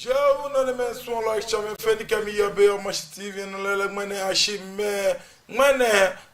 Joe, no man, small like Chaman Fenny, your bear, much TV, and little money, Ashi, man,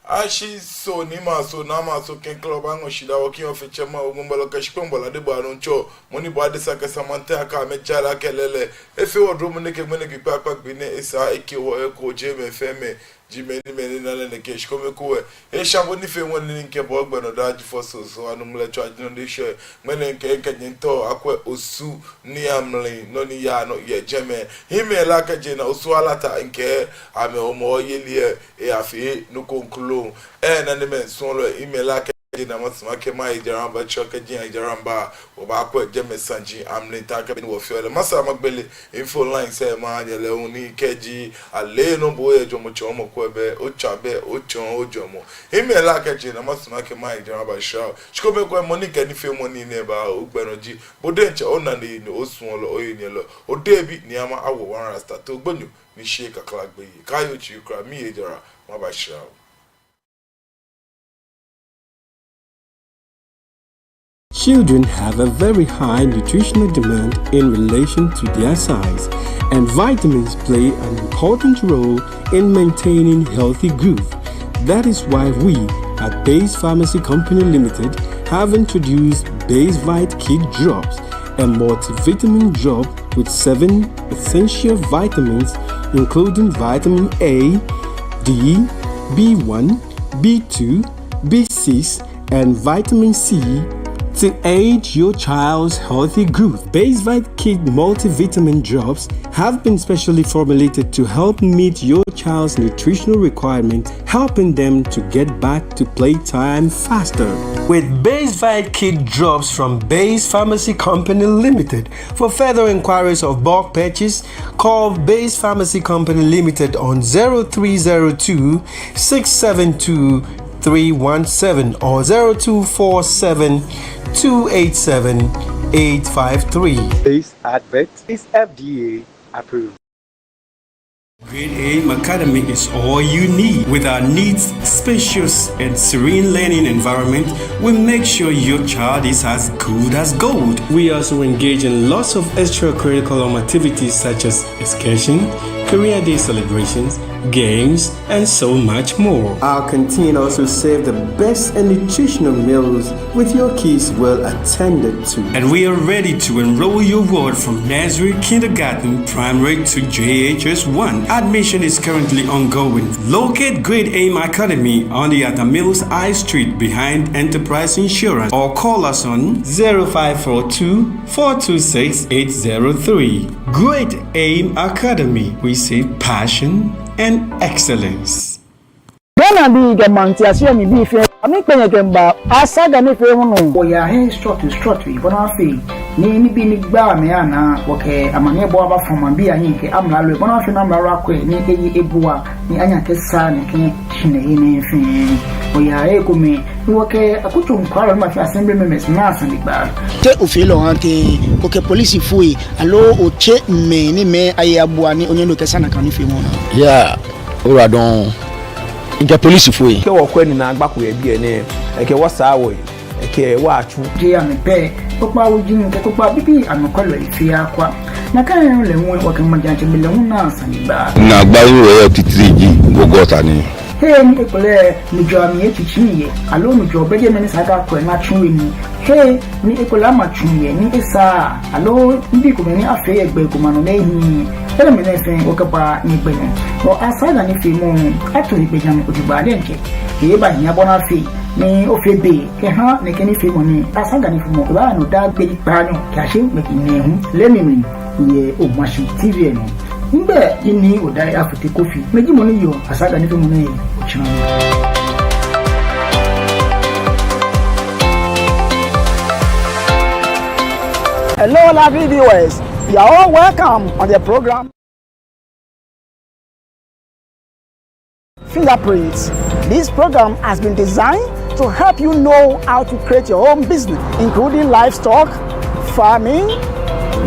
Ashi, so Nima, so Nama, so Ken Clubango, she da working off a chama, Gumbala Kashkumba, the Baron Cho, Money Body Saka Samantha, Mechala Kelele, if you were Romanik, Moniki Papa, Bine, Esa, Eki, Eko, Jim, Feme. Jimmy Menina the cash come cool. A shabony film one link a bog when a dodge for so I'm let charge on this show. When a cake and to aqua osu niamly, noni ya not yet Jemmy. He may like a jena oswalata and care. I'm a homo yelia, a afi, no conclu, and an immense solo email like. Na masmake mai jaramba choka jina jaramba obakwa jeme sanji amne taka bin wo fiole masa magbele info line say ma yele oni keji ale no boye jomo chomo kwebe ochabe ochon ojomo ime la keji na masmake mai jaramba show chikobe kwa monika ni fe money neba ugbenoji bodenche onani ni osunlo oyinelo odebi ni ama awo wan rasta to gbonyu ni sheka klagbe kayo chi kra mi ejara mabasha. Children have a very high nutritional demand in relation to their size, and vitamins play an important role in maintaining healthy growth. That is why we at Base Pharmacy Company Limited have introduced BaseVite Kid Drops, a multivitamin drop with 7 essential vitamins including vitamin A, D, B1, B2, B6, and vitamin C to aid your child's healthy growth. BaseVite Kid multivitamin drops have been specially formulated to help meet your child's nutritional requirements, helping them to get back to playtime faster. With BaseVite Kid drops from Base Pharmacy Company Limited. For further inquiries of bulk purchase, call Base Pharmacy Company Limited on 0302 672 317 or 0247 287 853. This advert is FDA approved. Grade Aim Academy is all you need. With our neat, spacious, and serene learning environment, we make sure your child is as good as gold. We also engage in lots of extracurricular activities such as excursion, career day celebrations, games, and so much more. Our canteen also serves the best and nutritional meals with your kids well attended to. And we are ready to enroll your ward from nursery, kindergarten, primary to JHS 1. Admission is currently ongoing. Locate Grade Aim Academy on the Atamills I Street behind Enterprise Insurance or call us on 0542 426 803. Grade Aim Academy. We say passion and excellence. Ghana be the Mantiasio mi be fe ami penye kemba asaga ni fe hono o ya he structure ibona fe ni bi ni gba me ana woke amane bo aba from bi anyi ke amla lo ibona fe na amla akwe ni eyi ebuwa ni anya kesa ni ke chine ni fe o ya e kumi woke akutu nkwaro ma fi assembly members na asandi gba te ofilo anke woke police fui alo o che me ni me ayabuwa ni onyendo kesa na kan ni fe hono yeah ora don Inka police fui. Ke wo kwani na agbako ya bi ene. Eke wo saa wo. Eke wo achu. Je ya me pe. Popa wo jin ke popa bibi anokolo ifi akwa. Na kan le won wo kan majanche bele won na asaniba. Na agba yo e titriji gogota ni. Hey ni ekole ni jo mi echichiye. Alo mi jo beje me ni saka ko na chunwe ni. Hey ni ekola ma chunye ni esa. Alo ndi ko me ni afe egbe ko manu lehin. Ele me ne fe o kapa ni gbe ni. O asaga ni fi mu atu ni beja mi ko diba denke. Ye ba nya bona fi ni o fe be ke ha ne ke ni fi mu ni asaga ni fi mu ba no da gbe pa no ka se me ni hu le mi ye o ma shi TV no. Mbe ini o dai afute kofi meji mo ni yo asaga ni fi mu ni o china. Hello, lovely viewers. You are all welcome on the program Fingerprints. This program has been designed to help you know how to create your own business, including livestock, farming,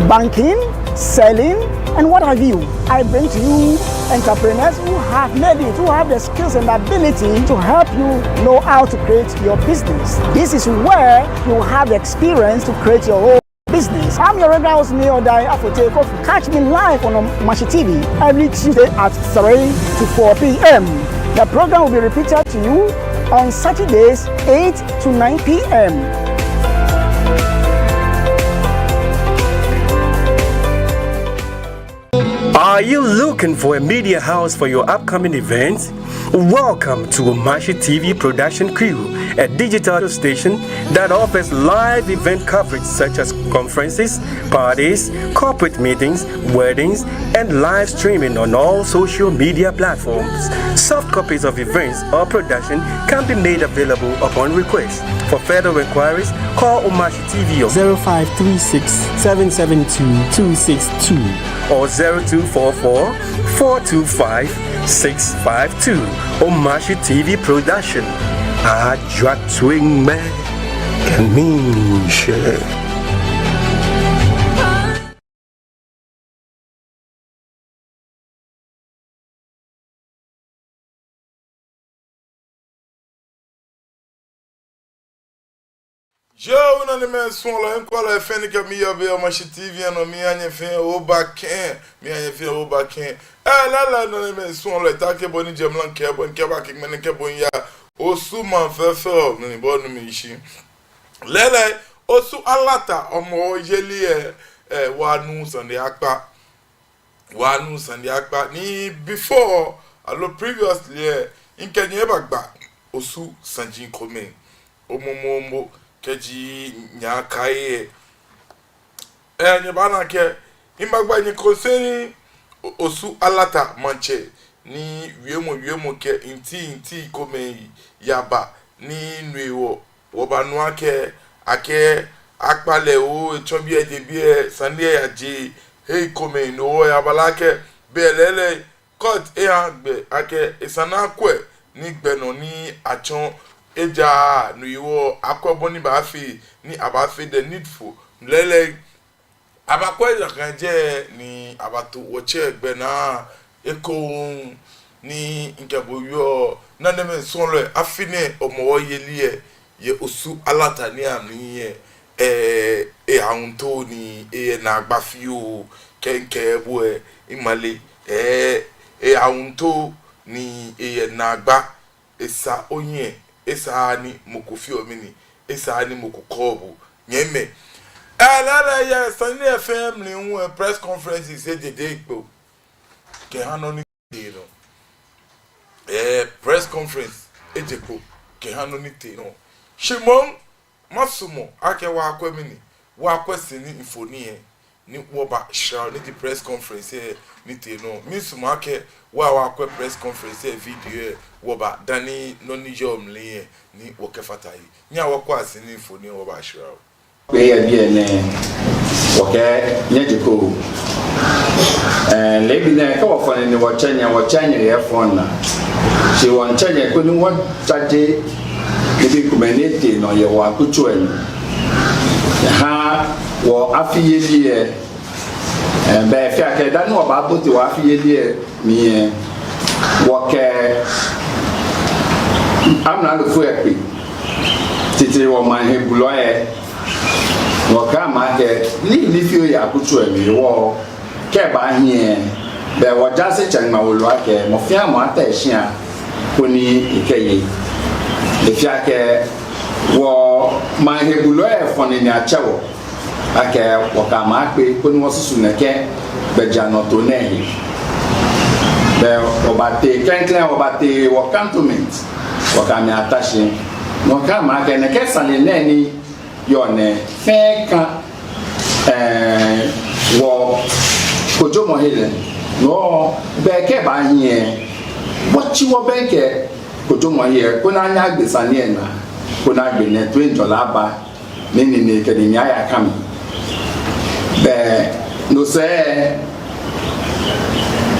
banking, selling, and what have you. I bring to you entrepreneurs who have made it, who have the skills and ability to help you know how to create your business. This is where you have the experience to create your own business. I'm your regular host, Neil Dai Afote Kofi. Catch me live on Mashi TV every Tuesday at 3 to 4 p.m. The program will be repeated to you on Saturdays 8 to 9 p.m. Are you looking for a media house for your upcoming events? Welcome to Umashi TV Production Crew, a digital station that offers live event coverage such as conferences, parties, corporate meetings, weddings, and live streaming on all social media platforms. Soft copies of events or production can be made available upon request. For further inquiries, call Umashi TV on 0536 772 262 or 0244 425 652. Umashi TV Production. Ajwa Twing Man and me share. Joe na me swala enkwala feni ka mi ya be Umashi TV no mi anye fe obaken mi anye fe obaken la na me swala ta ke boni jemlan ke bon ke ba ke men ke bon ya osu man fefe ni bon mi ishi lele osu alata omo yeli wanu sande akpa ni before alo previously in kenye bagba osu sanjin kome omomo keji nyakaye nyebana ke imbagba ni konseni osu alata manche ni wiemo ke inti kome yaba ni nwewo wobanu ake akpale o echombi edebie sande yaje hey kome no yabala ke belele court agbe ake isana kwe ni gbeno ni achon eja nuiwo akwoboni bafi ni abafi the needful lele abakwe yakanje ni abatu woche egbe na eko ni nkeboyo na neme sonle afine omo yeliye ye osu alata ni ami aunto ni na agbafio kenke ebo imale aunto ni na agba esa onye esa ni mokofi omini esa ni mokokobu nyeme la ya Sunday FM ni un press conference is de igbo ke hanoni de no press conference ejeko ke hanoni te no shimon masumo ake wa akwemini wa akwesini infoni ni woba share ni the press conference ni te no misumo ake wa akwe press conference video woba dani no ni jomle ni wokefata yi nya wakwa asini infoni woba share we ya bi ene woke nyejiko lebi na ka wofone ni wochanya ye phone na she won chanya ko ni won chaje ni kumenete no ye wa kutu en ha wo afiyeli e be fi ake da no ba boti wa afiyeli e mi woke amna lo fu ekpi titi wo ma he bulo e woka ma ke li fio ya kutu e mi wo ke ba hie be wo jase chanma wo lo ake mo fi amo ata ehia koni ikeye e fi ake wo ma he bulo e foni ni achewo ake woka ma pe koni wo susu neke be jano to nehi be obate klenklen obate wo cantonment woka mi attache no ka ma ke neke sale neni yone feka wo kojo mo hele no beke ba hie wachi wo beke kojo mo hie ko na nya gbesa ni na ko na gbe ne to enjola ba ni ke ni ya kam be no se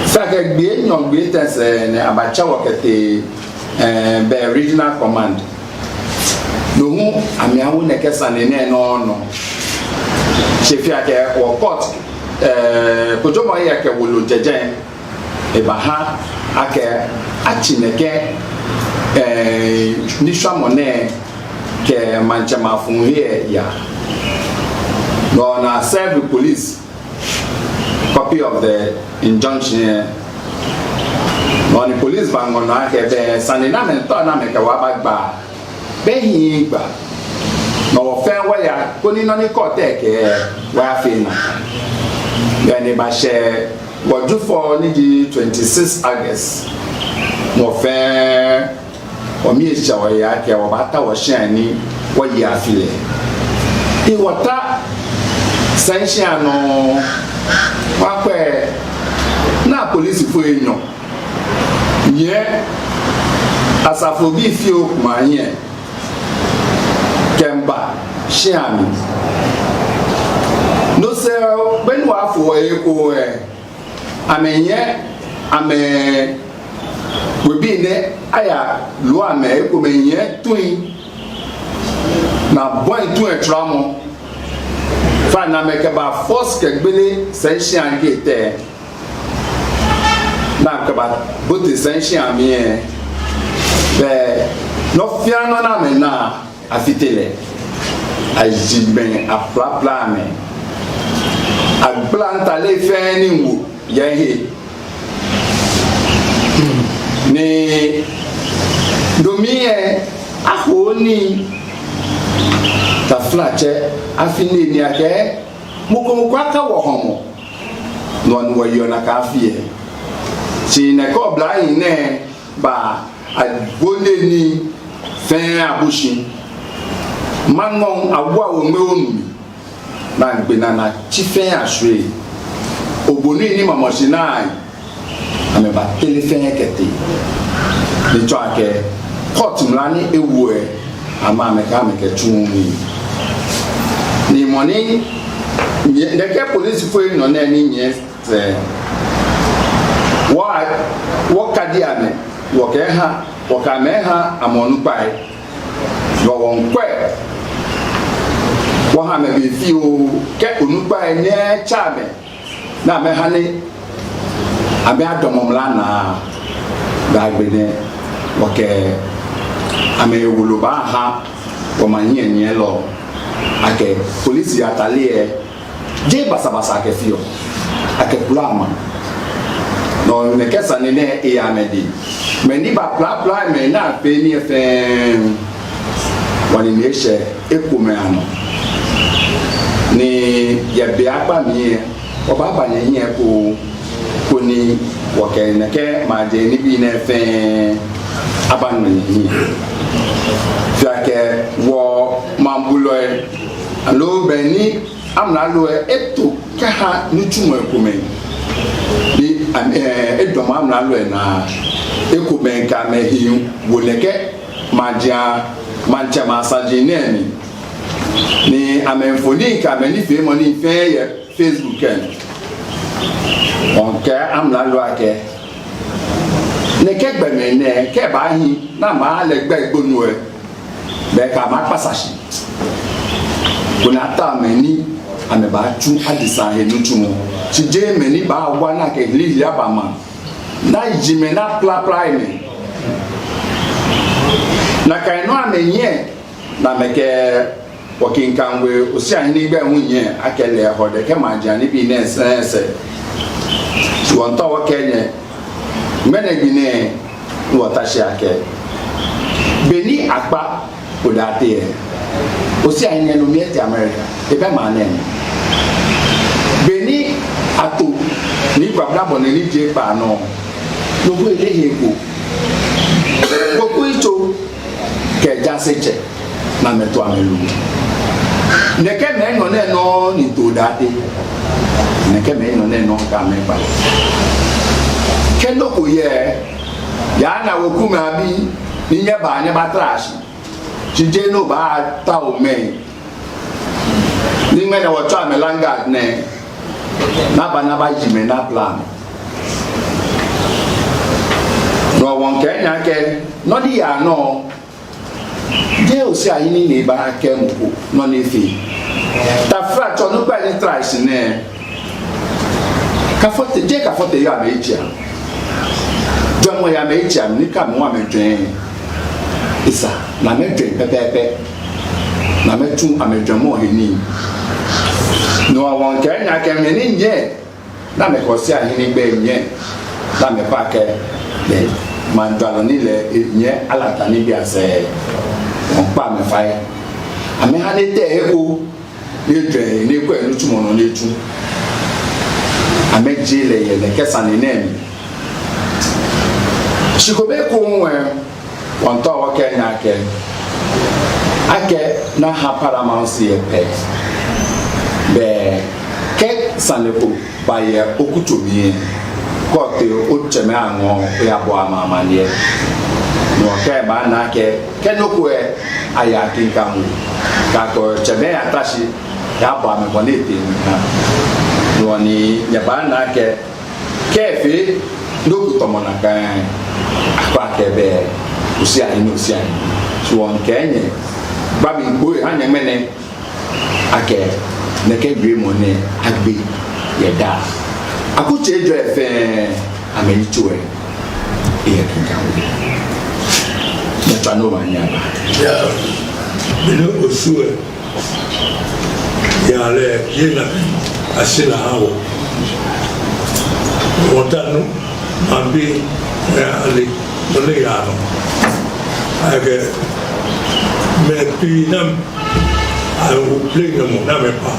saka gbe nyon gbe tese ne abacha wo kete be regional command no hu ami awo ne kesa ne no chefia ke o court kojo mo ye ke wolo jeje e ba ha ake achineke ni shwamone ke manchama fun ye ya no na serve the police copy of the injunction no the police bang on na ke be sanina me to na me ka wa bagba be hin gba no wo fe wa ya ko ni no ni court e ke wa fe na ya ni ba she wo do for ni di 26 August mo fe o mi e cha wa ya ke wa ba ta wo shan ni wo ya file i wata sanction no wa pe na police fo enyo ye asafo bi fi o ma yen kemba shiami no se ben wa fo e ko amenye ame we bi ne aya lo ame e ko menye twin na boy tu e tramo fa na me ke ba force ke gbele sanction ke te na ke ba bote sanction mi e be no fiano na me na afitele ajiben apla me ablanta le fe ni wo ye he ni domie ahoni ta flache afini ni ake muko aka wo homo no no yo na ka fie ti ne ko bla yin ne ba agbole ni fen abushin manon awa o me onu na gbe na ti fen asure obonu ni mama sinai ame ba telefen kete ni to ake court mlani ewu e ama me ka me ke tumi ni money the ke police fo no na ni nye wa kadia me wo ke ha wo ka me ha amonu pai wo won kwe wo ha me bi fi o ke onu pai ne cha me na me ha ni abe adomomla na da gbede wo ke ame wuluba ha wo manye nye lo ake police atale je basabasa ke fio ake plama no ne kesa ne ne e amedi me ni ba pla me na pe ni fe wani ne she ekume ano ni ye be apa mi o baba ne yin ko ni wo ke ne ke ma je ni bi ne fe aban ni fiake wo mambulo e alo beni amna lo e eto kaha nutumo ekume ni edom amna lo e na ekume ka mehi wo leke maja mancha masaje neni ni amenfoni ka meni fe money fe ye Facebook en onke amna lo ake ne ke gbe me ne ke ba hin na ma le gbe igbonu e be ka ma pasashi kuna ta me ni ame ba tu adisa he nutumo ti je me ni ba wa na ke li ya ba ma na ji me na pla me na kai no amenye na me ke working kan we osi ahin ni gbe hunye akele ho de ke ma jani bi na sense ti won ta wo kenye mene gine wota shake beni agba odate osi ayin no mi eti America e be ma na beni ato ni gbabla bo ni je pa no no go ile hego ko ito ke jaseche na meto amelu ne ke me no ni to date ne ke me no ka me pa kendo ko ye ya na wo kuma bi ni nya ba ne batrash chije no ba ta o me ni me na wo cha me langa ne na ba jime na plan no won ke nya ke no di ya no je o si ayi ni ba ke mu no ni fi ta fra cho no ba ni trash ne ka fote ya me jia Demo ya me jam ni ka mo amedwen isa na medwen pepepe na metu amedwen mo heni no won Kenya kemeni nye na me ko si ahini gbe nye na me pa ke le mandalo ni le nye alata ni bi ase on pa me fa e ame ha ne te eko ni dre ni ko enu tumo no ni tu ame jile ye le kesa ni nemi shikobe ko nwe on to wa Kenya ke ake na ha paramount ye pe be ke sanlepo baye okutomi kote o cheme anwo ya bo amama nie no ke ba na ke no e aya kinka mu ka ko cheme atashi ya bo ame ko ne te na no ni ya ba na ke fe no kutomo na kan akwa ke be usia ni usia so on kenye babi boy anya mene ake neke gbe mo ne agbe yeda akuche ejo efe ameni tuwe e kinka wo na tano manya ba ya bino osue ya le yena asila hawo wotanu ambi ya ali dole ya no age me pinam I will play no more, na me pa,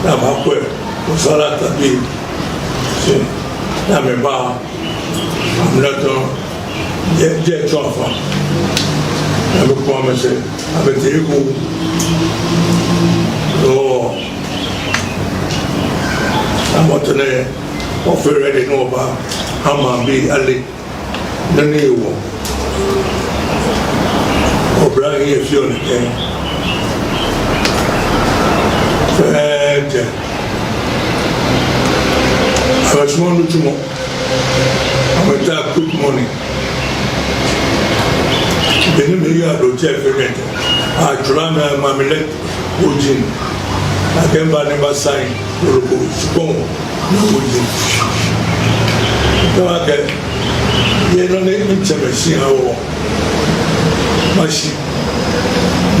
na ma kwe, o sala tabi, na me pa, I'm not je chofa, na me kwa me se, abe te iku, no, amotene, ofere de no ba, ama bi ali, nani iwo, obra ye fione ke. I was small to more. I'm a tap quick money. Then me ya do check again. I try my mamlet Ujin. I came by never sign to go spoon no Ujin. No, I get you don't need me to see how much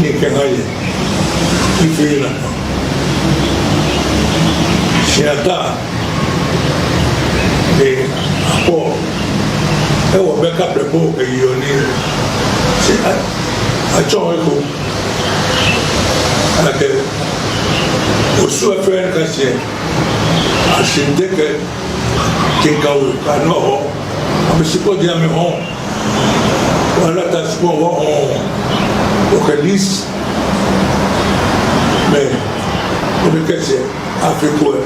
you can hide. If you know. Siata de apo e wo backup the book e yo ni si a cho ko ake osu afen ka se a shinde ke kinka wo ka no ho a se ko dia me ho wala ta spo wo o ke lis me o ke se Africa,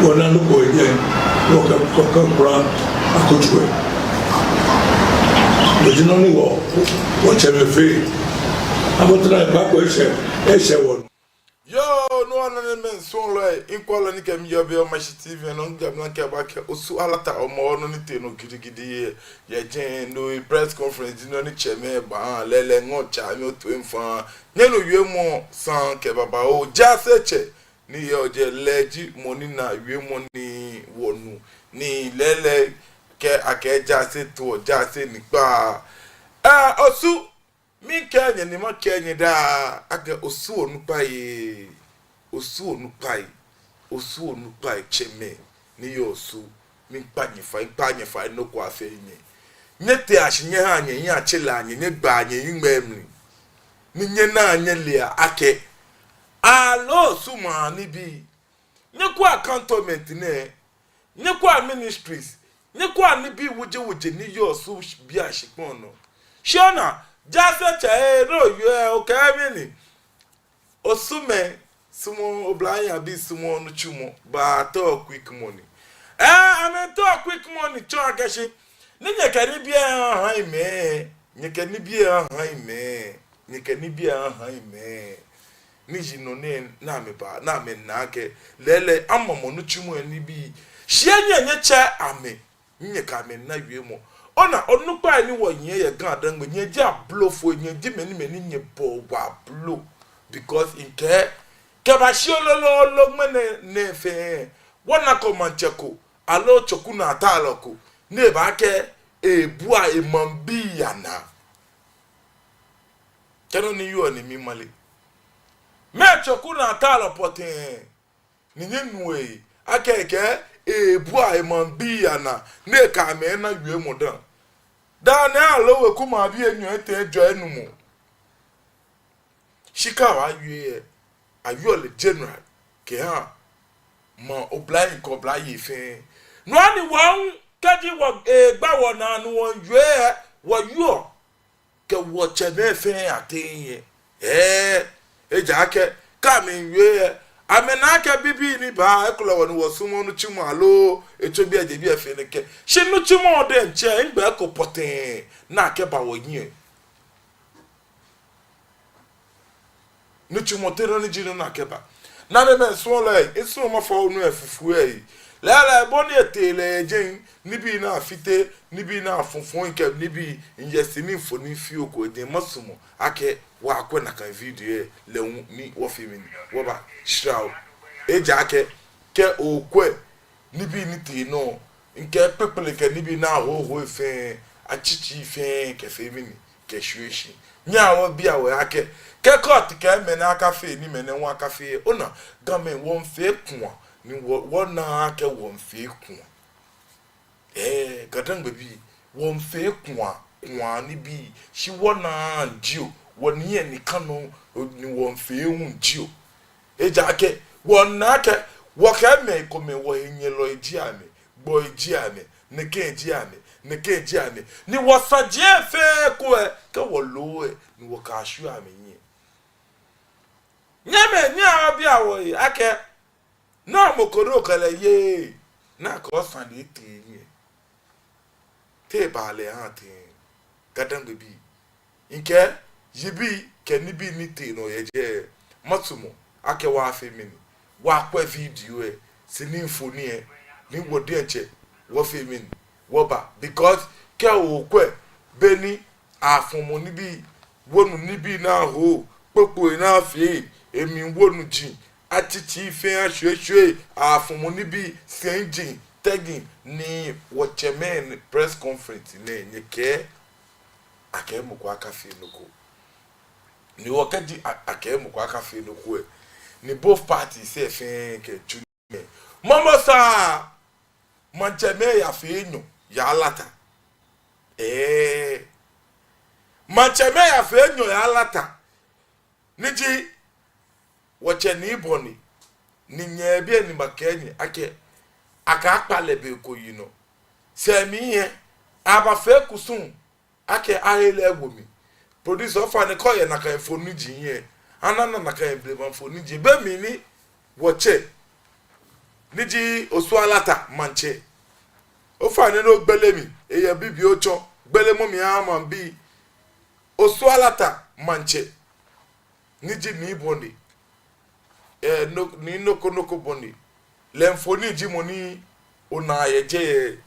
one and go again, walk up, brand, a coach way. But you know what I'm afraid. I'm going to try back with Yo, no one men so like equal and can you be on my TV and on Gablanca back also alata or more on it no giddy ya Jane no press conference no ni cheme ba lele ngo cha mi to enfan nyelo wie mo san ke baba o ja seche ni yo je leji money na wie mo ni wonu ni lele ke akeja se to ja se ni pa osu mi kenye ni ma kenye da aga osu onupa ye osu onupa cheme ni yo osu mi panye fa no kwa fe nye nyete ashinye ha nye nya chela nye nye gba nye yimemni ni nye na nye lia ake alo suma ni bi nye kwa cantonment ne nye kwa ministries nye kwa ni bi wuje ni yo osu bi ashipon no shona just a no you okay mini osume sumo oblanya bi sumo no chumo ba talk quick money I mean talk quick money cho agashi ni nyekani bia han me nyekani bia han me nyekani bia han me ni jino ne na me ba na me na ke lele amamo no chumo ani bi hia nyecha ame nyeka me na wie mo ona onupa ni wo yen ye gan dan nye ja blofo nye di meni nye bo wa blow because in ke ba shi ololo mene ne fe wona ko mancheko alo choku na ataloko ne ba ke ebua emambi yana keno ni yo ni mi male me choku na talo potin ni nyenwe akeke ebu a emambi ana ne ka me na yue mu dan da na alowe kuma bi enyu ete ejo enumu shika wa yue ayo le general ke ha ma oblai ko oblai fe no ani won kaji wo gba wo na nu won yue wo yo ke wo cheme fe atin eja ake ka me yue amena ka bibi ni ba ekolo won wo sumo no chimu alo eto bi aje bi afi ne ke shi no chimu ode nche ngba ko poten na ke ba wo yin no chimu tere ni jino na ke ba na ne men so like esu ma fo no afufu ei la boni etele jen nibi na afite nibi na afunfun ke nibi injesti ni foni fi oko de masumo ake wa akwa na kan video le ni wo filmi wo ba shraw eja ake ke okwe nibi ni ti no nke pepele ke nibi na ho fe achichi fe ke filmi ni ke shweshi nya wo bia wo ake ke court ke me na aka fe ni me ne wo aka fe ona game won fe kwa ni won na ake won fe kwa gadan baby won fe kwa ni bi shi wona ndio woni ye ni kanu ni won fe hun ndio eja ake won na ake wo ka me ko me wo enye lo eji ame gbo eji ame ne ke eji ame ne ke eji ame ni wo saje fe ko e ke wo lo e ni wo ka shu ame yin nyame nya bia wo ake na mokoro kale ye na ko san de te yin te bale ante gadan bebi nke yibi ke ni bi ni te no ye je matumo ake wa afemini wa kwa video e sini mfoni e ni wodi enche wo femini wo ba because ke o kwe beni afumo ni bi wonu ni bi na ho popo na afi emi wonu jin atichi fe ahwehwe afumo ni bi senjin tagging ni watchman press conference ne nyeke akemu kwa kafe nuko ni wakati akemu kwa kafe nuko ni both parties say fe ke tune mama sa mancheme ya fe enyo ya lata mancheme ya fe enyo ya lata niji wache ni boni ni nyebie ni makenyi ake aka akpalebe ko yino se mi ye aba fe kusun ake ahele ewomi producer of an ko ye na kan fonu ji ye anana na kan blema fonu ji be mi ni woche niji osu alata manche o fa ni no gbele mi eye bibi ocho gbele mo mi ama bi osu alata manche niji ni boni no ni noko boni lemfoni jimoni ona yeje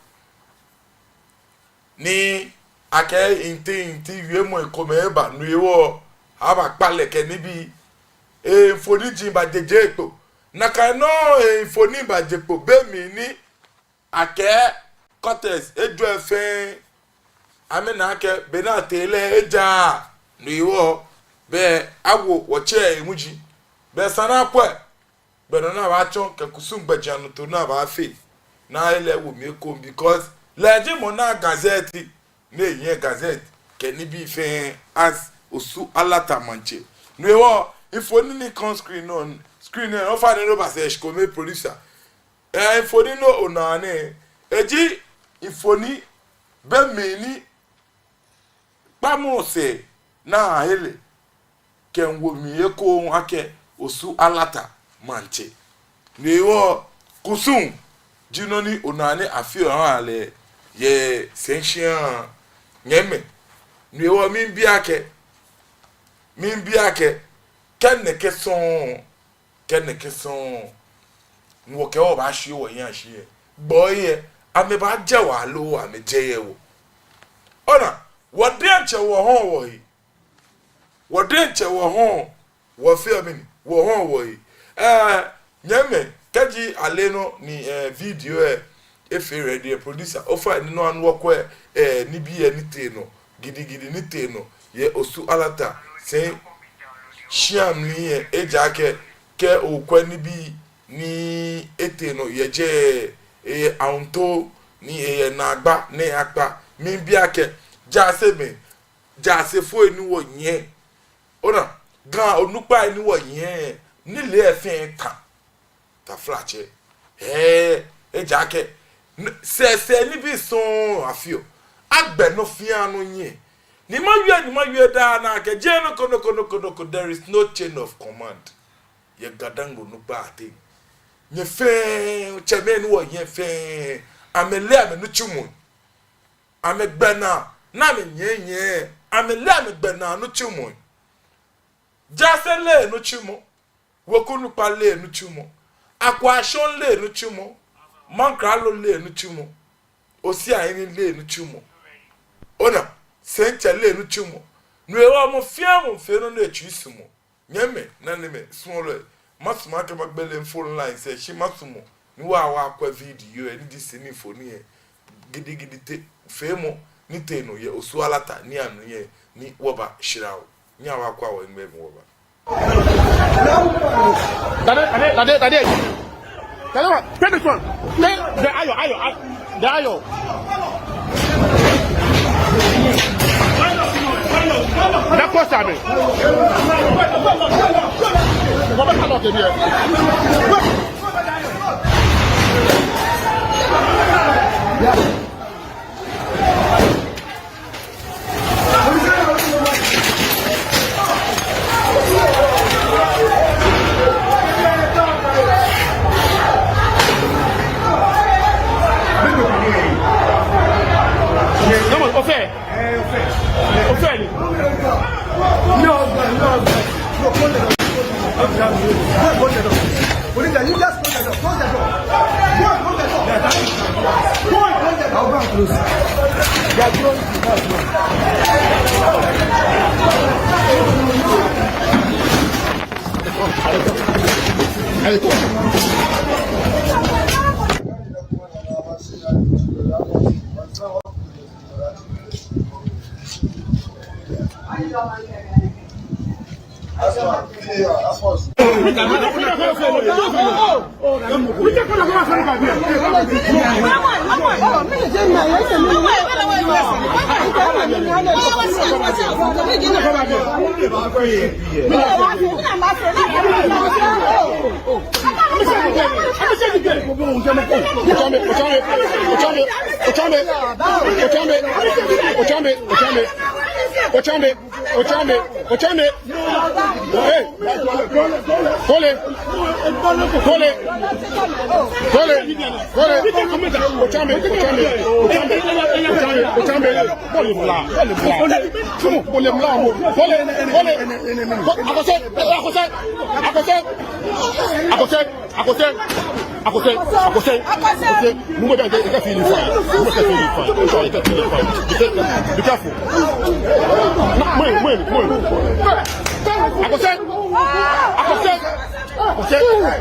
ni ake inti wiemo ikomeba nuewo aba paleke nibi foni jimba jeje epo naka no foni ba jepo be mi ni ake cortes ejo efe amena ake bena tele eja nuewo be awo woche emuji be sana kwe but na wa chon ke kusum gbajanu to na ba fe na ile wo mi ko because leji mo na gazette na yin gazette ke ni bi fe as osu alata manche no wo ifoni ni con screen on screen o fa ni no ba se ko me producer ifoni no ona ne eji ifoni be mi ni pa mo se na hele ke wo mi e ko ake osu alata manche niwo kusum jinoni onane afio ale ye senshia nyeme niwo min biake kenne keson nwo ke o ba shi wo yan shi boye ame ba je wa lo ame je wo ona wodenche wo hon wo yi wodenche wo hon wo fi amini wo hon wo yi nyame kaji aleno ni video efere the producer ofa ni no anu woko ni bi ni te no gidigidi ni te no ye osu alata say shiam ni ejake ke okwa ni bi ni ete no yeje aunto ni nagba ne akpa mi biake jase fo eni wo yen ona gan onupa eni wo yen ni le efin kan ta flache ejake se ni bi son afio agbe no fianu yin ni ma yue da na ke je no kono there is no chain of command ye gadango no ba ate nye fe cheme ni wo yen fe amele amenu chumu amegbena na me nyenye amele amegbena no chumu jasele no chumu wokunu pale no chumu akwashon le no chumu mankralo le no chumu osi ayini le no chumu ona sencha le no chumu nuewa mo fiamu fe no na echuisumu nyeme na neme small masuma ke magbele phone line say she masumo ni wa akwa video eni di sini phone ye gidi te femo ni te no ye osualata ni anu ye ni woba shirawo ni awa akwa wo ngbe mo woba Tade. Take this one. The ayo. That cost me. What about that here? Be careful.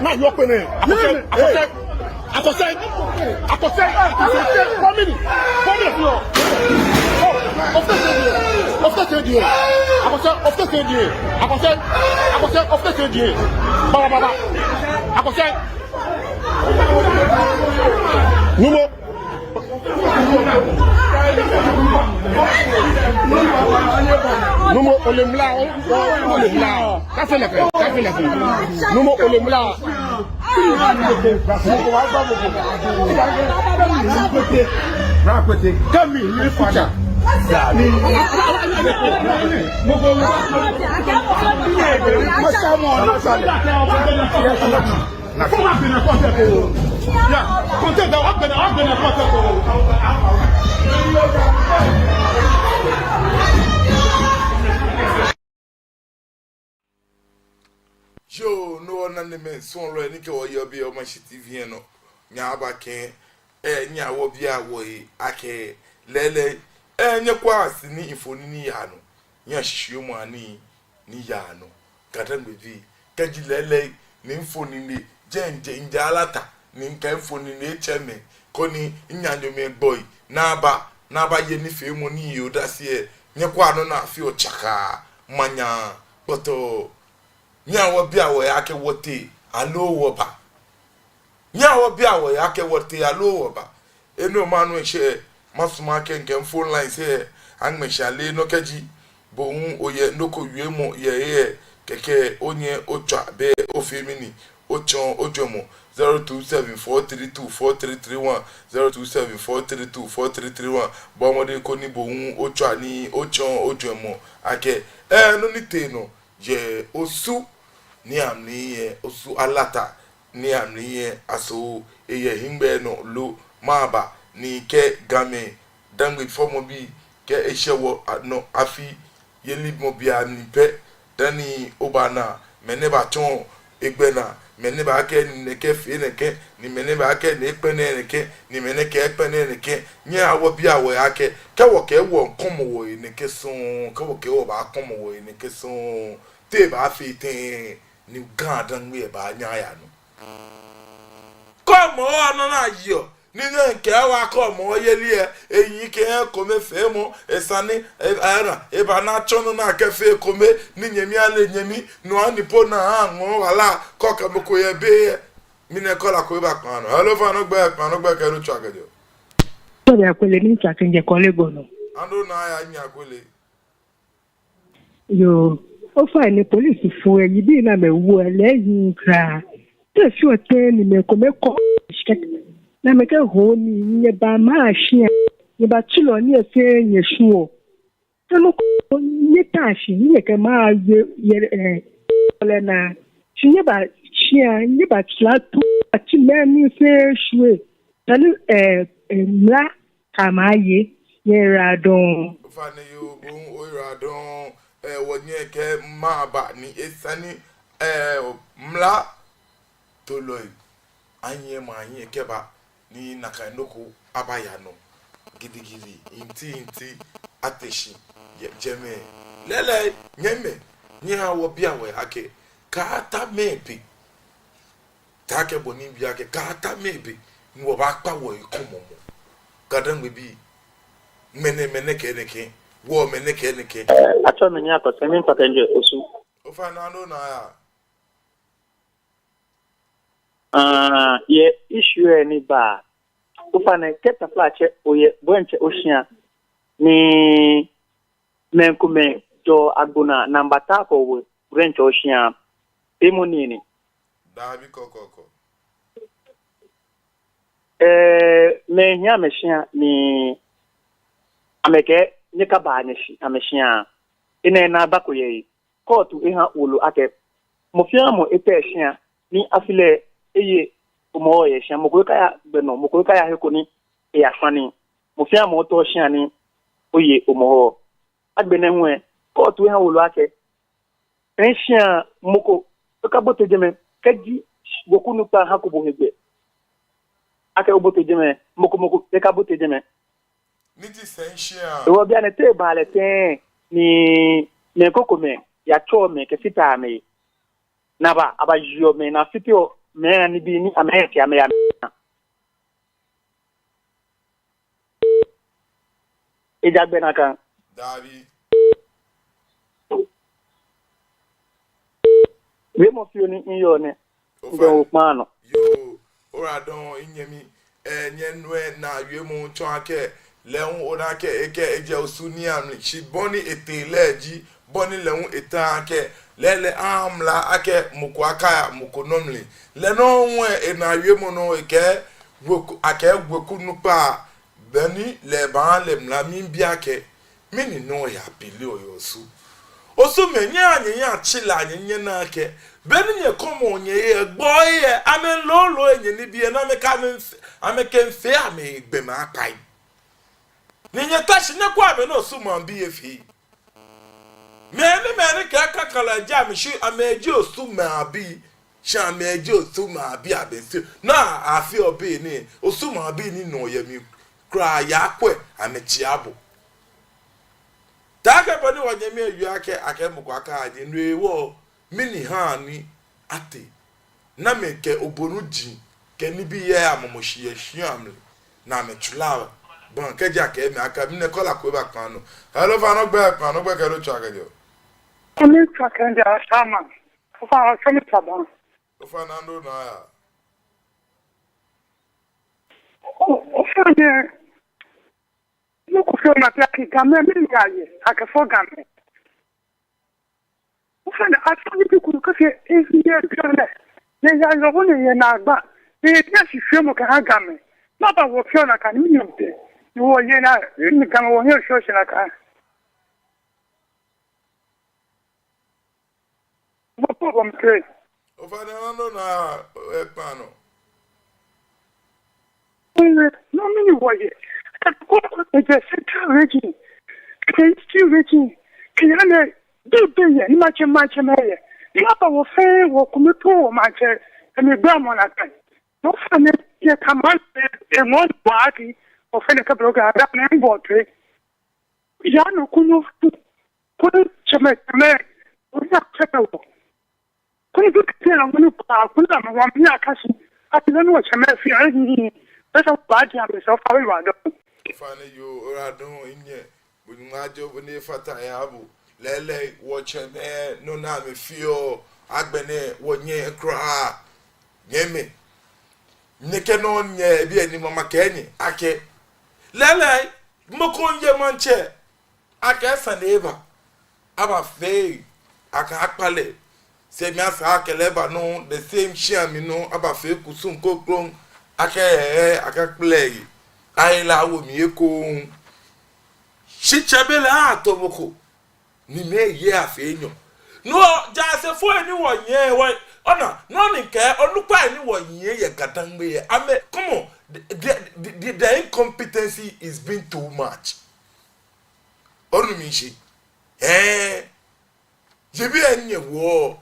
Now you open it. Numo olemla. That's it. Numo olemla. Come here, father. Yo, no one and the men son lo ni ke wo yo bi o ma shi TV no nya aba ke nya wo bi a wo yi ake lele nye kwa asini infoni ni ya no nya hihwe mu ani ni ya no gadan bevi kaji lele ni infoni ni jenje injalata ni nka infoni ni echeme koni nyanyo me boy na aba ye ni fe mu ni yo dase nye kwa no na afi o chaka manya poto nya wo bia wo yake wote alo wo ba nya wo bia wo yake wote alo wo ba eno manu ehye masuma kenken phone line say angmeshale no kaji bo oye ndoko wiemo ye keke onye otwa be ofemini ochon ojomo 0274324331 0274324331 bomode ko ni bo otwa ni ochon ojomo ake no ni te no je osu ni amni ye osu alata ni amni ye aso eye hingbe no lo maba ni ke game dangwe fomo bi ke eshewo no afi yeli mo bia ni pe dani obana meneba ton egbena meneba ke ni ke fi ne ke ni meneba ke ni pene ne ke ni meneke pene ne ke nya awo bia wo ake ke wo ke wo nkomo wo ne ke so ke wo ke wo ba komo wo ne ke so te ba fi te ni gadan we ba nya ya no komo no na yo nínú nke wa ko mo yeli eyin ke ko me fe mo esani ara e ba na chono na ke fe ko me ni nyemi ale nyemi no ani po na anwo wala ko ka mo ko ye be mi ne ko la ko ba kan no hello fa no gbe ke ru chagajo to ya kwele ni cha kenje ko le gono ando na ya nya kwele yo o fa ni police fún eyi bi na me wo eleyin kra te fi o te ni me ko na meke ho ni nye ba ma ahia nye ba chilo ni efe nye shuo tano ni tashi ni ke ma ye ole na nye ba chia nye ba tlato ati me ni fe shue tano mla kama ye radon fane yo o radon wonye ke ma ba ni esani mla toloi anye ma anye ke ba ni nakainoko abayano gidigidi inti ateshi jeme lele nyeme nya wo bia we ake kata mebi take boni bia ake kata mebi ni wo ba pa wo ikomomo gadan bi mene keneke wo mene keneke acho me nya ko semin patenje osu o fa na no na ya ye issue ni ba ufane keta plache oye bwenche oshia ni menkume to aguna namba tako we bwenche oshia emonini dabi kokoko me nya meshia ni ameke nika ba nyeshi ameshia ine na bakoye kotu iha ulu ake mofiamo eteshia ni afile eye umo ye sha mokoka ya beno mokoka ya hekoni e afani mofia mo to sha ni oye umo agbene hwe ko tu ha wulu ake ensha moko ka bote jeme kaji gokunu pa hakubo hebe ake obote jeme moko ka bote jeme niti sensha o bia ne te bale te ni me kokome ya chome ke fita me na ba abajo me na fitio me ni bi ni amerika me ya ejagbe na kan davi we mo fi oni iyo ne ndo pano yo ora don inyemi nyenwe na yemu cho ake lehun onake eke eje osuni amli shi boni eteleji boni lehun etake lele amla ake muko aka muko nomli leno nwe na yemu no eke woku ake woku nupa beni le ban le mla mi biake mini no ya pili oyosu osu menye anya chila anya na ake beni nye komo nye ye gboye amen lolo enye ni bie na meka ameke mfe ame gbema akai ninye tashi ne kwa me no su man bie fi meni ka kakala jam shi ameji osu ma bi sha ameji osu ma bi abensi na afi obi ni osu ma bi ni no ye mi kra ya kwe amechi abo take boni wonye mi eyu ake mukwa aka adi nrewo mini ha ni ate na meke obonu ji ke ni bi ye amomoshi ye shiamle na mechula bon ke ja ke mi aka mi ne kola ko ba kan no hello fa no gbe ke lo cha ke jo emi ka kan ja sama Ofa Chemi Taba. Fernando na. Ofa ne. No ko feel na plaki game me yaye. Aka fo game. Ofa ne atani bi ku ka fe efiye gane. Ne ya yo ho ne ye na agba. Ne ya si fie mo ka ha game. Na ba wo feel na ka ni nyomte. Ni wo ye na ni game wo he show shi na ka. What problem create? Fernando na pano. No many way. The central region. Can still region. Can I do billion much mayor? The upper will fail or commit to much and the Bramon at time. No fun yet come on in one party or find a couple of guys and board trade. Yano Kuno couldn't check me. We have checked out. Couldn't you tell I'm going to put them one year casting? I don't know what I'm feeling. That's a bad job myself. I will Fane you ora don inye bunwajo bune fata yabu lele wocheme no na me fio agbene wonye kra nyeme neke no nye bi ani mama kenye ake lele mokonye manche ake saneba aba fe aka akpale se mi asa ake leba no the same share mi no aba fe kusum kokron aka play ayla wo mi eko shichebele atoboko ni me ye afenyo no jase fo ani wo ye wo ona no nke onupa ani wo ye ye gadangbe ye ame come on the incompetency is being too much onu mi shi jebi enye wo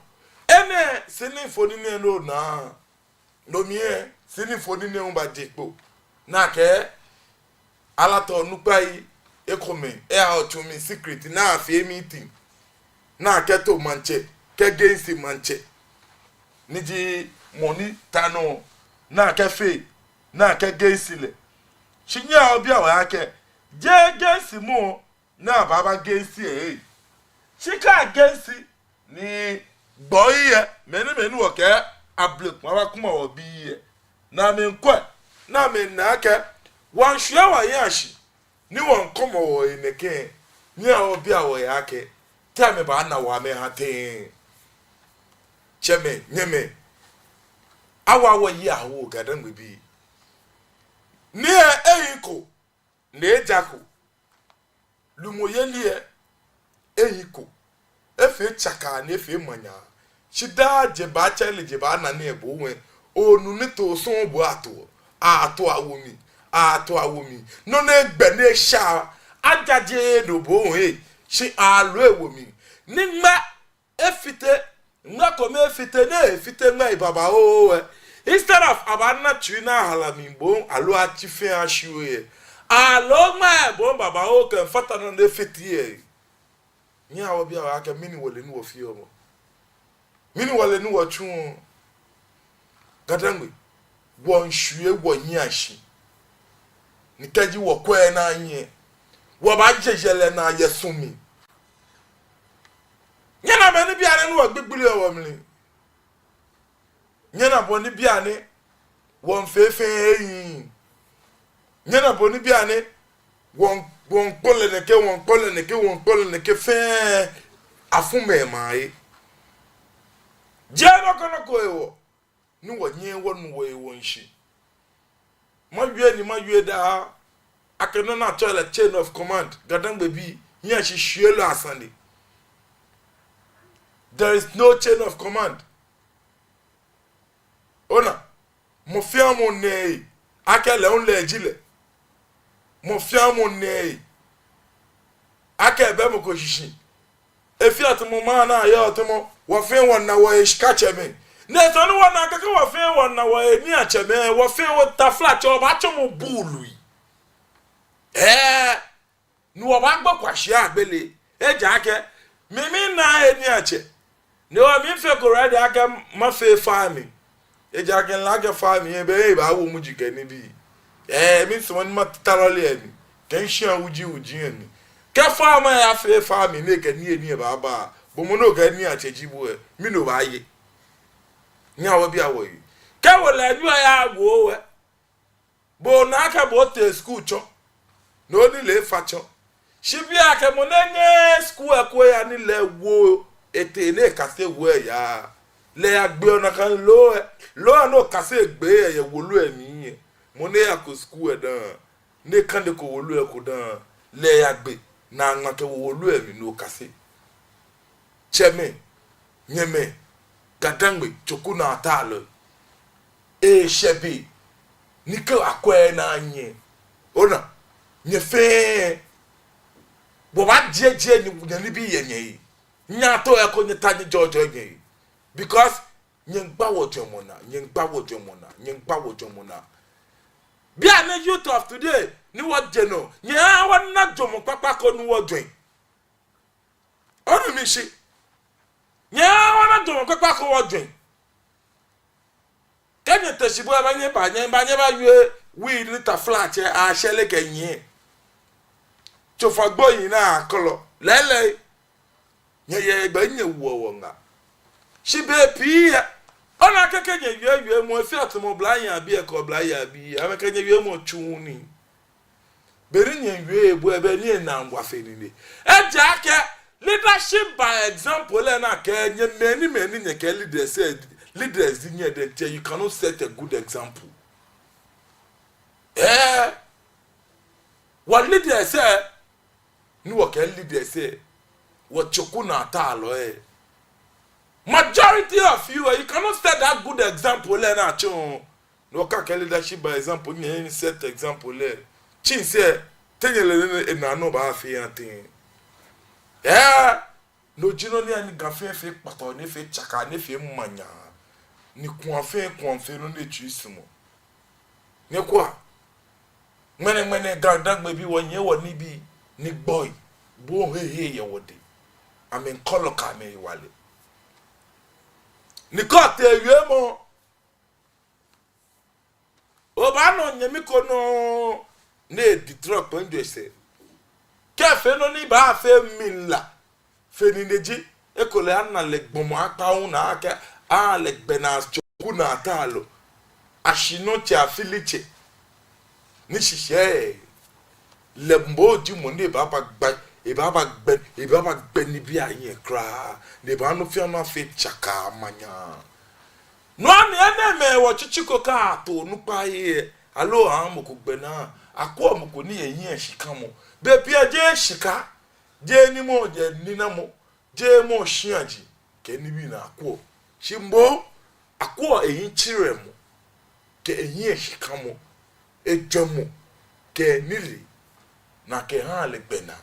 ene sini foni ne no na no mi sini foni ne umba depo na ke alato nupa yi ekome out me secret na afie meeting na keto manche ke gensi manche niji money tano na ke fe na ke gensi le shinya obi awa ake je gensi mo na baba gensi shika gensi ni boye meni wo ke ablek ma kuma obi na me nkwa na me na ake wan hwa wa yashi ni won komo wo eneke ni a obi a wo yake tell me ba na wa me hatin cheme nyeme awa wo yi a wo gadan bi ni eyiko na ejako lumoyelie eyiko efe chaka na efe manya shida jeba chele jeba na na ebo wen onu ni to so bo ato awomi no na egbe na sha ajaje no bo shi alo ewomi ni ma efite nwa ko me efite nwa ibaba instead of abana trina hala mi bo alo achife ashuye alo ma bo baba kan fata no de fitie ni awo bia wa ka mini wole ni wo fi omo mini wole ni wo tun gadangwe won hwe wo nyashi nikaji wo kwa na anye wo ba jejele na yesumi nyana be ni bia ne wo gbegbili wo mli nyana bo ni bia ne won fefe eyin nyana bo ni bia ne won pole ne ke fe afume mai jeno kono ko ewo ni wo nye wonu wo ewo nshi mawie da akeno na toilet chain of command gadangbe bi nya shi hwelo asande there is no chain of command ona mo fiamo nei akele on le jile mo fiamo nei akebe mo ko shishi efi atomo ma na ya atomo wo fe won na wo eshikache me ne so no na kaka wo fe won na wo eni ache me wo fe wo ta flat o ba chomo bulu ni wo ba gbo kwahye agbele eja ake mimi na eni ache ne o mi fe ko ready ake ma fe farming eja ake la ke farming be ba wo mu jike ni bi mi so ni ma tarole emi ken hia wuji eni ke farmer ya fe farming ne ke ni eni ba bomono ga ni achejibu e mi no ba ye nya wo bia wo yi ka wo la nyu ya wo we bo na ka bo te school cho no ni le fa cho shi bia ke mo na nye school akwo ya ni le wo ete ne ka se wo ya le agbe ona kan lo no ka se gbe ye wo lu emi mo ne akọ school e dan ne kan de ko wo lu e ko dan le agbe na nwa ke wo lu emi no ka se cheme nyeme gadangbe choku na atalo shebi nike akwe na anye ona nyefe bo ba jeje ni bi yenye nya to e ko nyeta ni jojo yenye because nyengba wo jomona bia na youth of today ni wo jeno nya wa na jomo papa ko ni wo dwen onu mi shi nya wa na jomo papa ko wo dwen kenya teshibu abanye ba yue wi lita flat a shele kenye chofa gboyin na akolo lele ye gba nye wo nga shi be pi ona kekenye yue mo fiat mo blanya bi e ko blanya bi amekenye yue mo chuni beri nye yue ebu ebe ni na ngwa fenini eja ke leadership by example na ke nye many nye ke leaders in here that you cannot set a good example. What leaders say, no what leaders say, what chokuna talo majority of you cannot set that good example na chon. No ka leadership by example ni set example chin say tenyele na no ba fi antin. No jino ni ani gafe fe pato ni fe chaka ni fe mmanya. Ni konfe no ne twisimo ne kwa mene gandagbe bi wonye woni bi ni boy bo he ye wode amen koloka me wale ni ko te wiemo o ba no nyemi ko no ne ditrop ndo se kefe no ni ba fe minla fe ni neji ekole anna le gbomo apa hu na aka le benas choku na atalo ashino ti afiliche ni sise le mbo di mo ne baba gbe ni bi ayen kra ne ba no fi na fe chaka manya no ani ene me wo chichiko ka to nu pa ye alo am ko gbe na akọ mo ko ni eyin ehika mo be bia je shika je ni mo je ni na mo je mo shiaji ke ni bi na akọ shimbo akwa eyin chire mu ke eyin ehika mu ejemu ke nili na ke ha le gbena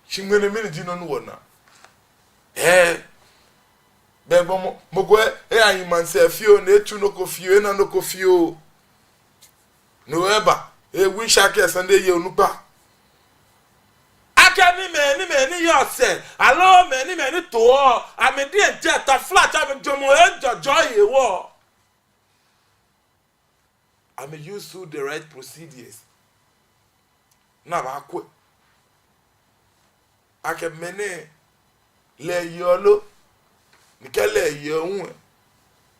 shingene mini dino nu wona bebo mo go ayin man se fio na etu no ko fio na no ko fio no eba wish ake Sunday ye onupa ni yo se allo me ni to amedi enje ta flat am jomo enjoy ye wo I may use through the right procedures na ba kwe ake mene le yolo nikele ye ohun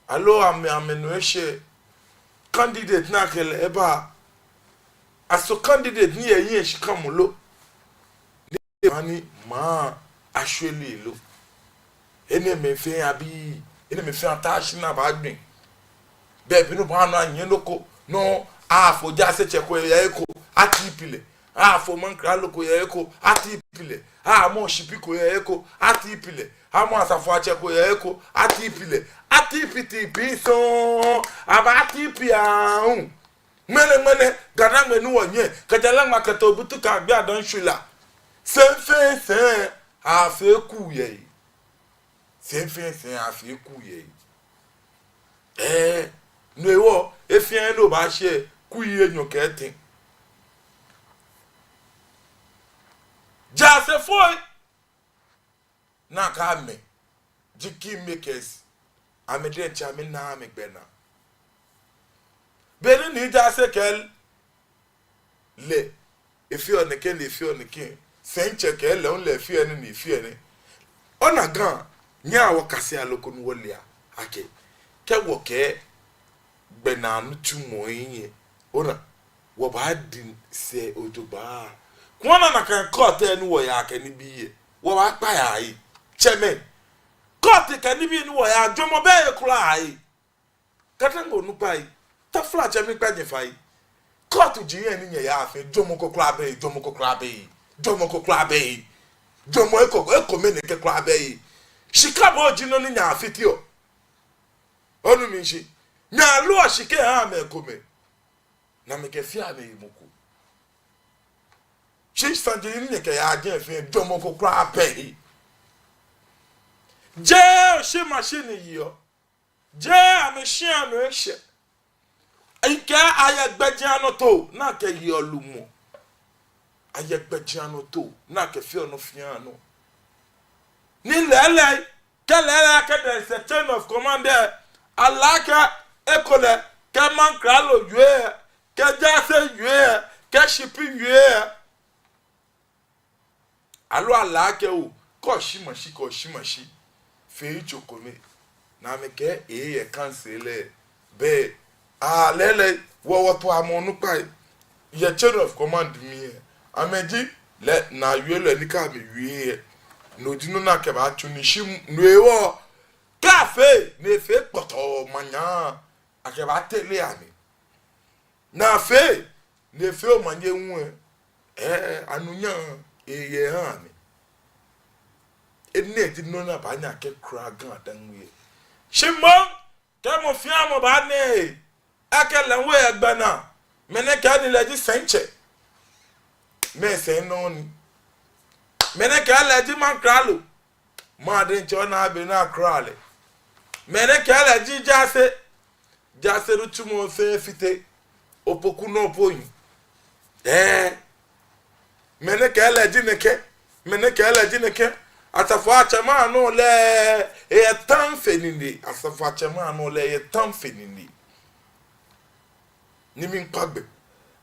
allo amenu ehse candidate na kele eba aso candidate ni eyin ehikamulo ani ma actually lo ene me fe abi ene me fe atashi na ba gbin be bi no ba no anyen loko no afo ja se cheko ya eko ati pile afo man kra loko ya eko ati pile mo shipiko ya eko ati pile mo asafo acheko ya eko ati pile ati piti piso aba ati pian mene gadangbe nu wonye kajala maketo butu ka gbe adon shula sen afeku ye sen afeku ye no ewo efien no ba se ku ye nyo ketin ja se foi na ka me jiki makers amede chame na me gbena beni ni ja se kel le efio ne ken senche ke le on le fie ni fie ni ona gan nya wo kase aloko no wolia ake ke wo ke gbena no tumo yin ona wo ba din se odoba kwana na kan court enu wo ya ke ni biye wo ba pa ya yi cheme court ke ni bi ni wo ya jomo be ye kula ai katango nu pai ta fla cheme pa je fai court ji yen ni ya afi jomo ko kula be jomo ko kula be jomo ko kula be jomo eko me ne ke kula be shikabo ji no ni nya afi o onu mi shi nya lo shike ha me kome na me ke fia me imuku shi sanje ni ke ya je fi jomo ko kula be je shi machine yi o je ameshia no ehye ike ayegbejiano to na ke yi olumo ayegbejiano to na ke fi onu fiano ni lele ke there is a chain of command there alaka ekole ke man kralo yue ke jase yue ke shipi yue alo alaka o ko shimashi fe chokome na me ke e cancel be lele wo to amonu pai ye chain of command mi ameji le na yele ni ka mi wie no dinu na ke ba tuni shim nuewo cafe ne fe poto manya ake ba tele ami na fe ne fe o manye wu anunya eye ha mi enne dinu na ba nya ke kra gan danwe shimon ke mo fiamo ba ne akela we agbana mene ka ni leji senche me se no ni mene ka leji man kralo ma de ncho na be na krale mene ka leji jase rutumo fe fite opoku no poyin mene ka leji neke asafo achama no le e tan fenini asafo achama no le e tan fenini ni min pagbe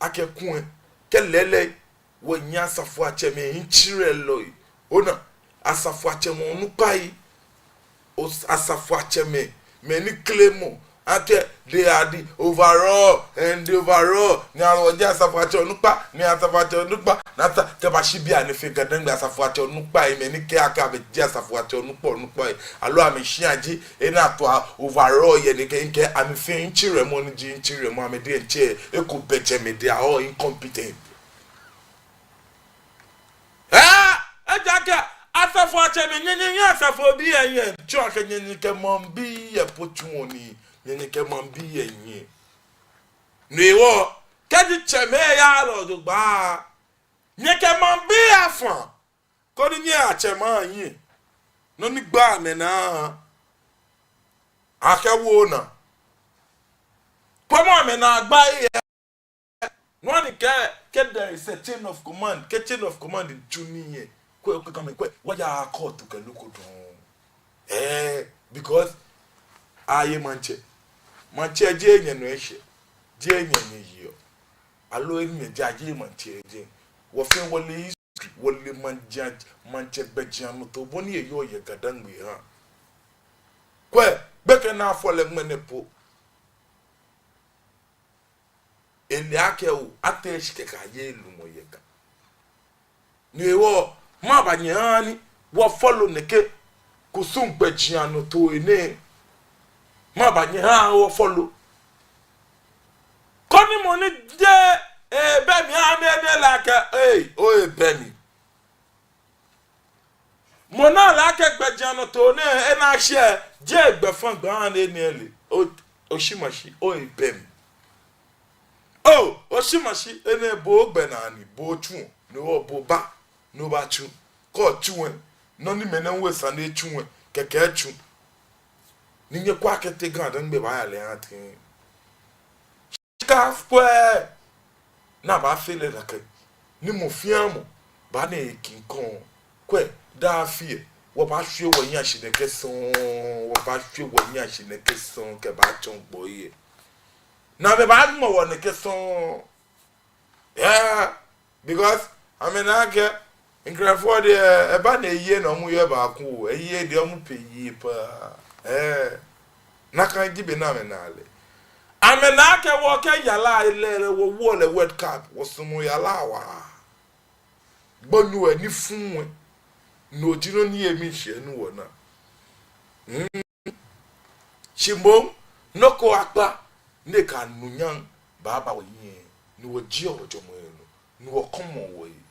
akekun ke lele wo nya asafo acheme nchire loyi ona asafo acheme onu pai asafo acheme many claim ate they are the overall and the overall ni awo je asafo acheme onu pa ni asafo acheme onu pa na ta ke ba shibia ni fe gadan gba asafo acheme onu pa me ni ke aka be je asafo acheme onu pa alo ami shiaji ena to overall ye ni ke nke ami fe nchire mo ni ji nchire mo ami de nche eko beje me they are all incompetent ejaka asafo acheme nyenye asafo bi yen cho ke nyenye ke mombi ye potuoni nyenye ke mombi yenye niwo kedi cheme ya lo dugba nyeke mombi afan ko ni nye achema yin no ni gba me na akewo na pomo me na gba ye no ni ke there is a chain of command ke chain of command in junior kwe waja court ke luko don because aye manche je enye no ehye je enye ni yo alo enye je manche je wo fe wole manche bejian to boni e yo ye gadan gbe ha kwe beke na afole mmenepo ele ake o ateshike ka ye lumo ye ka niwo ma banyani wo follow neke kusum bejian to ene ma banyan wo follow koni mo ni je be mi amede la ka o be mi mo na la ke bejian to ne e na hye je gbe fun gban ne ele o shimashi o be mi o shimashi ene bo gbe na ni bo tun ni wo bo ba no ba tun ko tun no ni mena we san e tun keke tun ni nye kwa kete gan dan be ba ya le antin ka fwe na ba fele la ke ni mo fiamo ba na ekin kon kwe da fie wo ba hwe wo yan hye ne keson wo ba hwe wo yan hye ne keson ke ba ton boye na be ba mo wo ne keson because I mean I get Nkrafo de eba na eyi na omu ye ba ko eyi de omu peyi pa na kan gibe na me na ale amena ke wo ke yala ile wo le World Cup wo sumu yala wa gbonu ani fun no jino ni emi hye nu wo na chimbo noko akpa ne ka nunyan baba wo yin ni wo ji ojo mo enu ni wo komo wo yi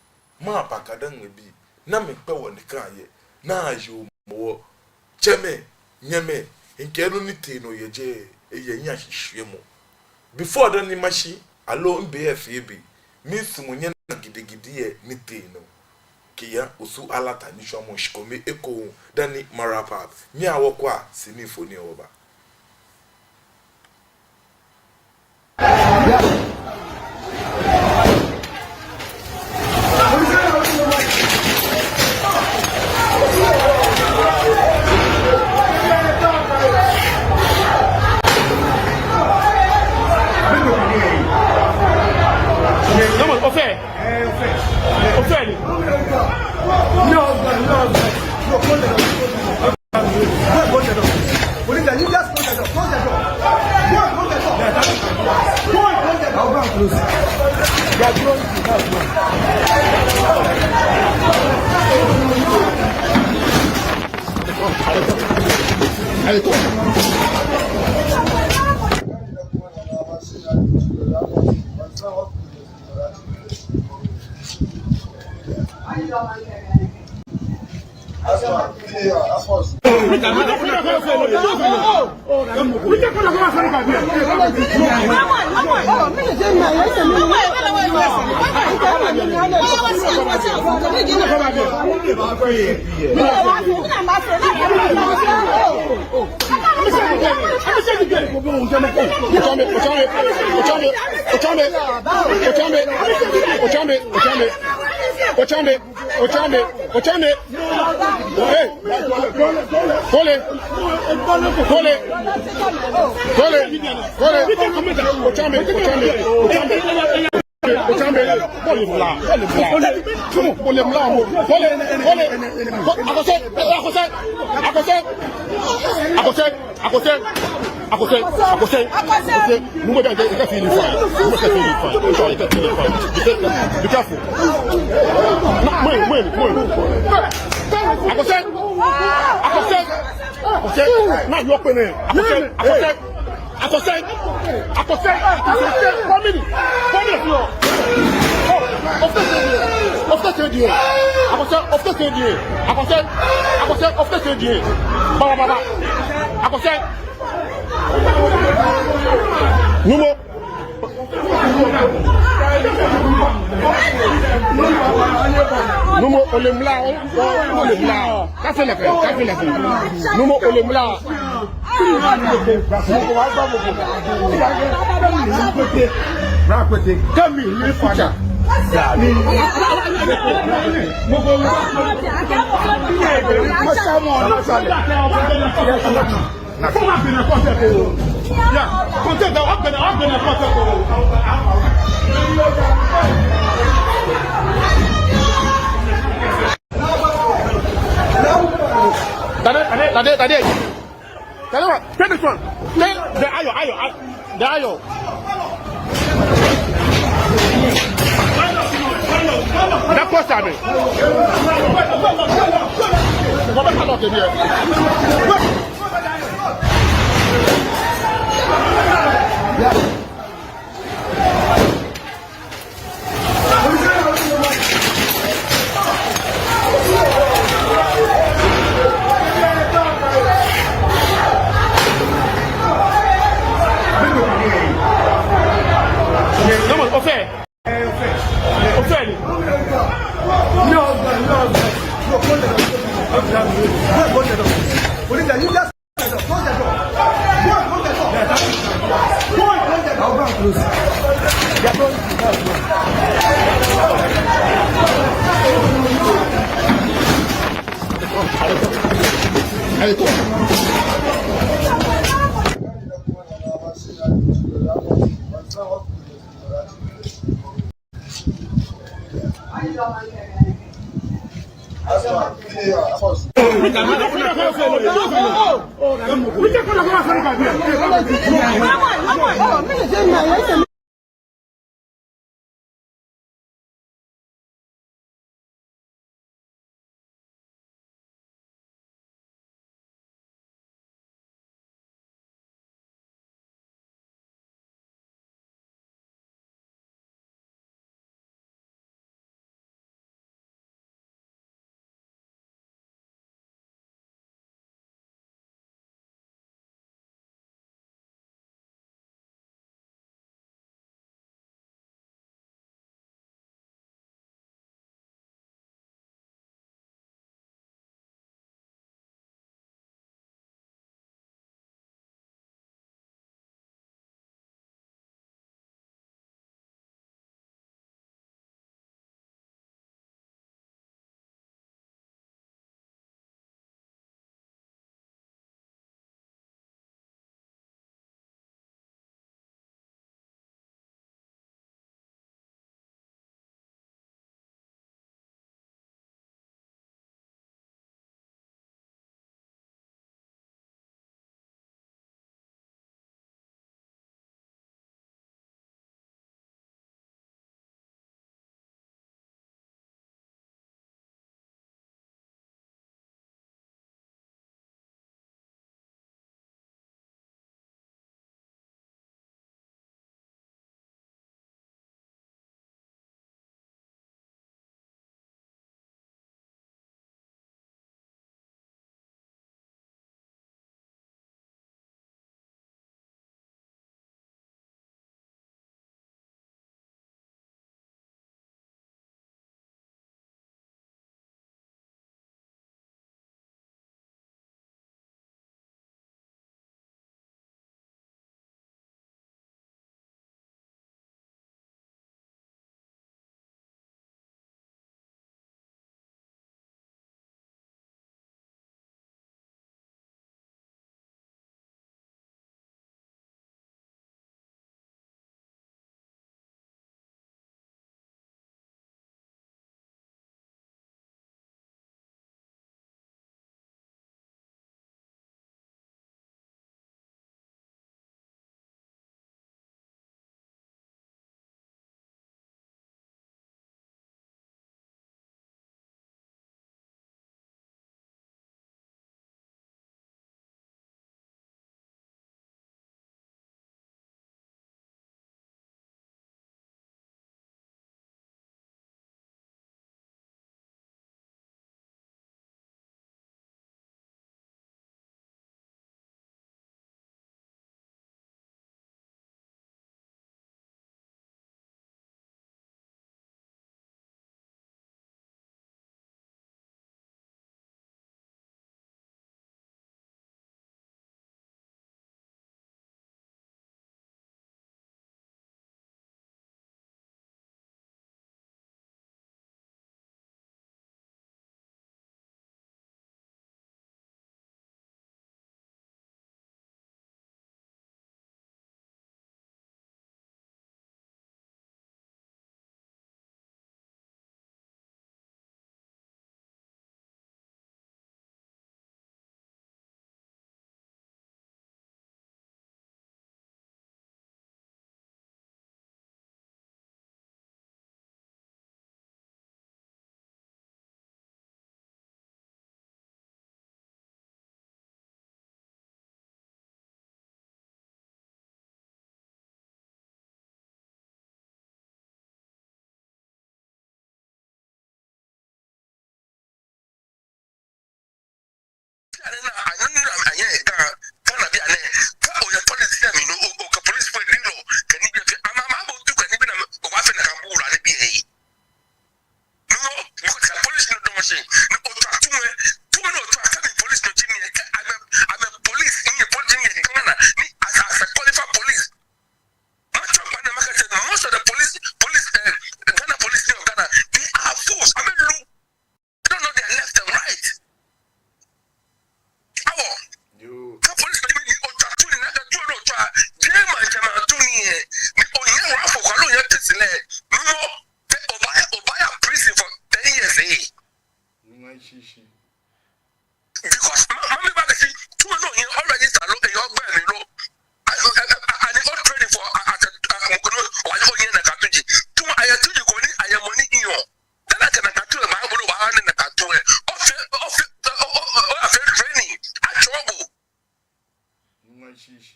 ma pakadan bi na me pe wo ne kan ye na ayo mo cheme nyeme nke no ni te no yeje eye nya hihwe mo before the ni machi alo mbf bi miss munye na gidigidi ye ni te no kiya osu alata ni shomo shikome eko dani marapa mi awokwa sinifoni oba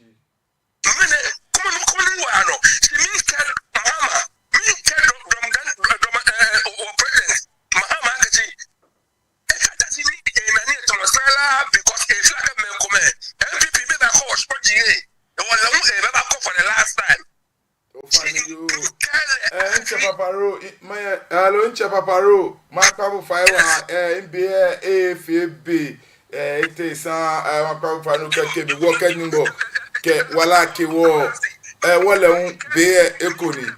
mene kuma ni wa no si mi ka mama mi ka dom president mama kachi e ka ti ni e na ni to sala because e flag me come MPP be ba ko sport GA e wala mu e ba ko for the last time Nche paparo my hello nche paparo ma papo faiwa NBA AFB ite sa ma papo fanu ke bi wo ke nimbo ke wala ke wo wala un be ekoni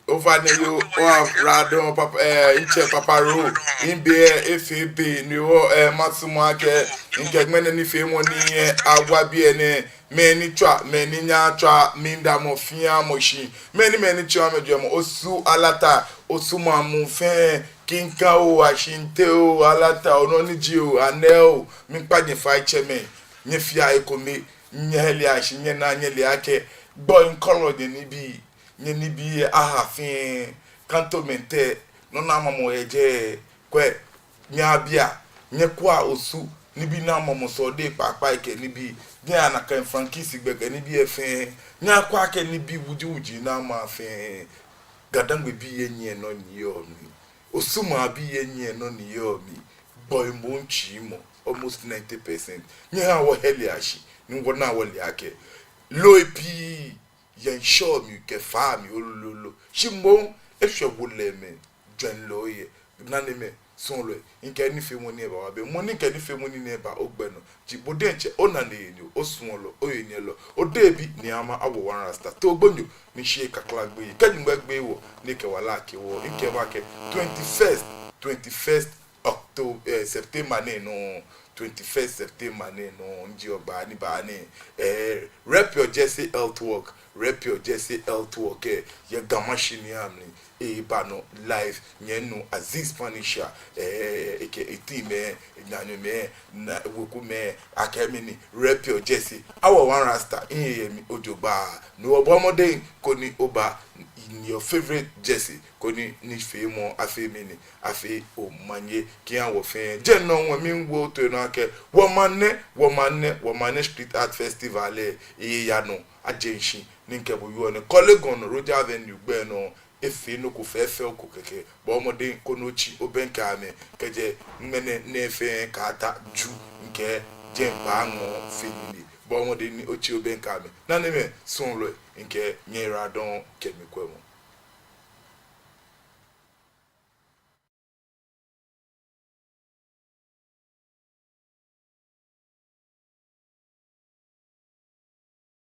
Ovane yo o radon papa nche paparo NBA AFB ni wo Matsumo ake nke gbene ni fe mo ni agwa bi ene many twa many nya twa minda mo fia mo shi many twa me dwem osu alata osu mamu fe kinka o ashinte o alata ono ni ji o anel mi panye fa cheme nye fia ekomi nye heli ashi nye na nye le ake boy color de ni bi nye ni bi ahafin cantonmente no na mamo eje kwe nya bia nye kwa osu ni bi na mamo so de papa ike ni bi nya na kan frankisi gbege ni bi efe nya kwa ke ni bi wuji na ma fe gadangbe bi yenye no ni yo mi osuma bi yenye no ni yo mi boy monchi mo almost 90% nya ha wo heli ashi ni wo na wo le ake lo epi yen show mi ke fa mi ololo shimbo ehwe wo le me dwen lo ye na ne me son lo nke ni fe mo ni ba wa be mo ni ke ni fe mo ni ba ogbeno jibode nche ona na eni osun lo oyeni lo odebi ni ama awo wan rasta to gbonyo ni she kakla gbe kenyi gbe wo ni ke wala ke wo nke ba ke 21st October September no 21st September no nji oba ni ba ni rep your Jesse health work rep your Jesse health work ye gamashini amni ba no live nyenu Aziz Panisha eke etime nyanyeme na wokume akemini rep your Jesse our one rasta in ojoba no obomode koni oba in your favorite Jesse koni ni femo afemini afe o manye kian wo fe je no won mi wo to no ake womane street art festival ya no agenshi ninke bo yo ne colleague on Road Avenue gbe no efe no ko fefe ko keke bo omode ko no chi obenka me keje mmene na efe ka ata ju nke je ba ngo family bo omode ni ochi obenka me na ne me son lo nke nyera don kemikwemo